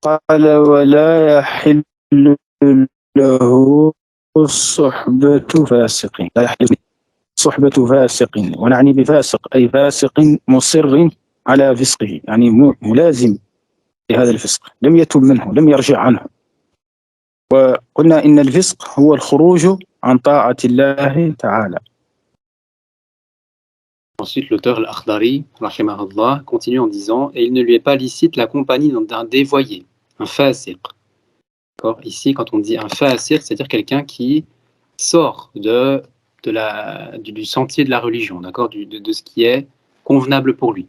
قال ولا يحل له صحبة فاسق، لا يحل صحبة فاسق، ونعني بفاسق أي فاسق مصر على فسقه، يعني ملازم لهذا الفسق، لم يتب منه، لم يرجع عنه. وقلنا إن الفسق هو الخروج عن طاعة الله تعالى. Ensuite, l'auteur, l'Akhdari, rahimahullah, continue en disant « Et il ne lui est pas licite la compagnie d'un dévoyé, un fasiq. » Ici, quand on dit un fasiq, c'est-à-dire quelqu'un qui sort du sentier de la religion, de ce qui est convenable pour lui,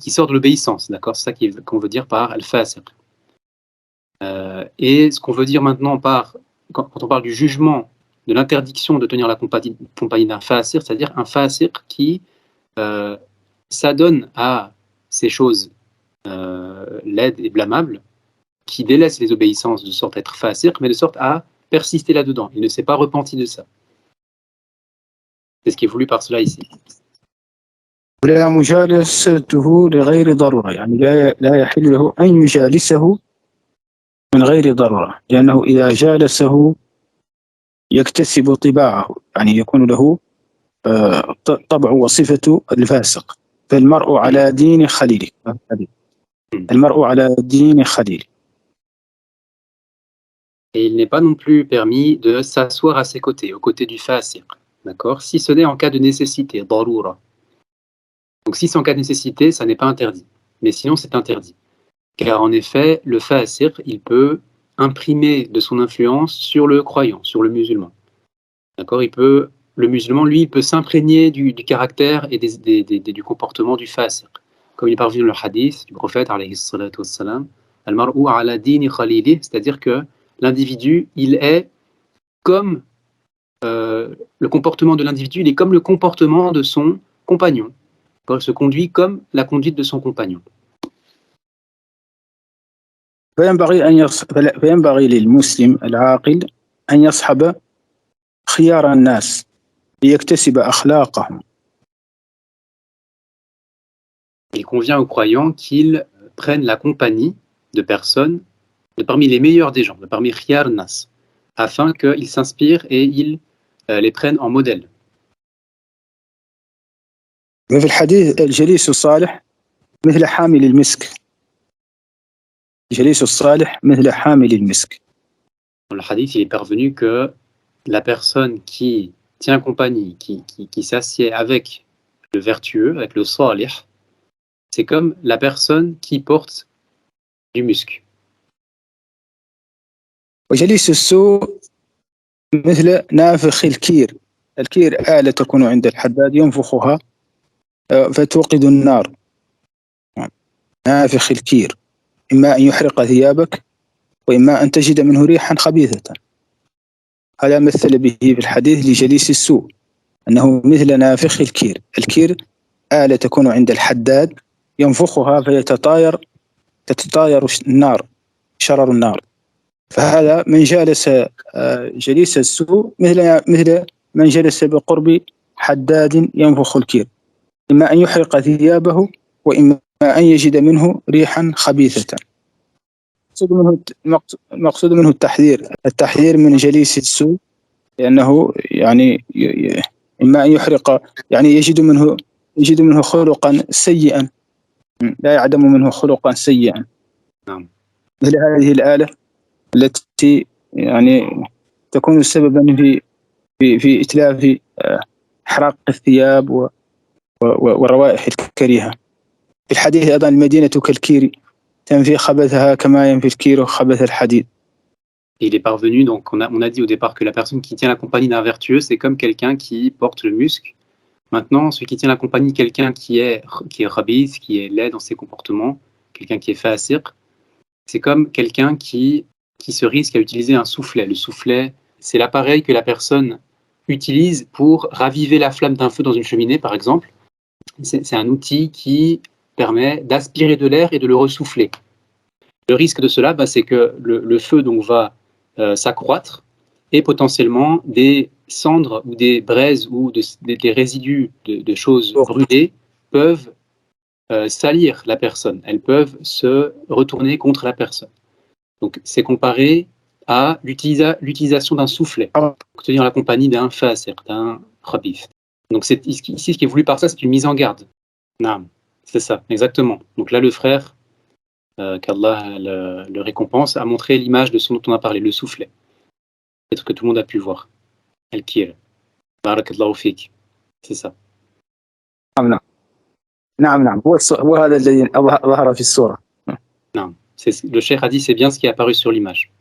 qui sort de l'obéissance, c'est ça qu'on veut dire par al-fasiq. Et ce qu'on veut dire maintenant quand on parle du jugement, de l'interdiction de tenir la compagnie d'un fasiq, c'est-à-dire un fasiq qui s'adonne à ces choses laides et blâmables, qui délaisse les obéissances de sorte à être fasiq, mais de sorte à persister là-dedans. Il ne s'est pas repenti de ça. C'est ce qui est voulu par cela ici. ولا مجالسته لغير ضرورة، يعني لا يحل له أن يجالسه من غير ضرورة، لأنه إذا جالسه يكتسب طباعه، يعني يكون له طبع وصفة الفاسق. فالمرء على دين خليله، المرء على دين خليله. Et il n'est pas non plus permis de s'asseoir à ses côtés, aux côtés du fasiq, d'accord, si ce n'est en cas de nécessité, darura. Donc si c'est en cas de nécessité, ça n'est pas interdit, mais sinon c'est interdit. Car en effet, le fasiq, il peut imprimer de son influence sur le croyant, sur le musulman. D'accord, le musulman, lui, il peut s'imprégner du caractère et du comportement du fasiq. Comme il est parvenu dans le hadith du prophète, alayhi salatu wassalam, al-mar'u ala dini khalili, c'est-à-dire que l'individu, il est comme le comportement de l'individu, il est comme le comportement de son compagnon. Il se conduit comme la conduite de son compagnon. فينبغي للمسلم العاقل أن يصحب خيار الناس ليكتسب أخلاقهم. Il convient aux croyants qu'ils prennent la compagnie de personnes de parmi les meilleurs des gens, de parmi khiyar nas, afin qu'ils s'inspirent et ils les prennent en modèle. وفي الحديث الجليس الصالح مثل حامل المسك. جليس الصالح مثل حامل المسك. Dans le hadith, il est parvenu que la personne qui tient compagnie, qui s'assied avec le vertueux, avec le salih, c'est comme la personne qui porte du musc. وجليس السوء مثل نافخ الكير. الكير آلة تكون عند الحداد ينفخها فتوقد النار. نافخ الكير إما أن يحرق ثيابك وإما أن تجد منه ريحا خبيثة. هذا مثل به في الحديث لجليس السوء أنه مثل نافخ الكير. الكير آلة تكون عند الحداد ينفخها تتطاير النار، شرر النار. فهذا من جالس جليس السوء مثل من جلس بقرب حداد ينفخ الكير، إما أن يحرق ثيابه وإما أن يجد منه ريحا خبيثة. المقصود منه التحذير من جليس السوء، لأنه يعني إما أن يحرق، يعني يجد منه خلقا سيئا، لا يعدم منه خلقا سيئا. نعم. مثل هذه الآلة التي يعني تكون سببا في إتلاف إحراق الثياب والروائح الكريهة. في الحديث أيضا المدينة كالكير تنفي خبثها كما ينفي الكير خبث الحديد. Il est parvenu, donc on a dit au départ que la personne qui tient la compagnie d'un vertueux, c'est comme quelqu'un qui porte le musc. Maintenant, celui qui tient la compagnie de quelqu'un qui est khabith, qui est laid dans ses comportements, quelqu'un qui est fasiq, c'est comme quelqu'un qui se risque à utiliser un soufflet. Le soufflet, c'est l'appareil que la personne utilise pour raviver la flamme d'un feu dans une cheminée, par exemple. C'est un outil qui permet d'aspirer de l'air et de le ressouffler. Le risque de cela, c'est que le feu donc, va s'accroître et potentiellement des cendres ou des braises ou des résidus de choses brûlées peuvent salir la personne. Elles peuvent se retourner contre la personne. Donc, c'est comparé à l'utilisation d'un soufflet, pour tenir la compagnie d'un fasiq, d'un khabith. Donc, ici, ce qui est voulu par ça, c'est une mise en garde. Naam, c'est ça, exactement. Donc là, le frère, qu'Allah le récompense, a montré l'image de ce dont on a parlé, le soufflet. Peut-être que tout le monde a pu voir. Al-Kir. Barakallahu fik. C'est ça. نعم نعم نعم هو هذا الذي ظهر في الصورة. Non. Le cheikh a dit c'est bien ce qui est apparu sur l'image.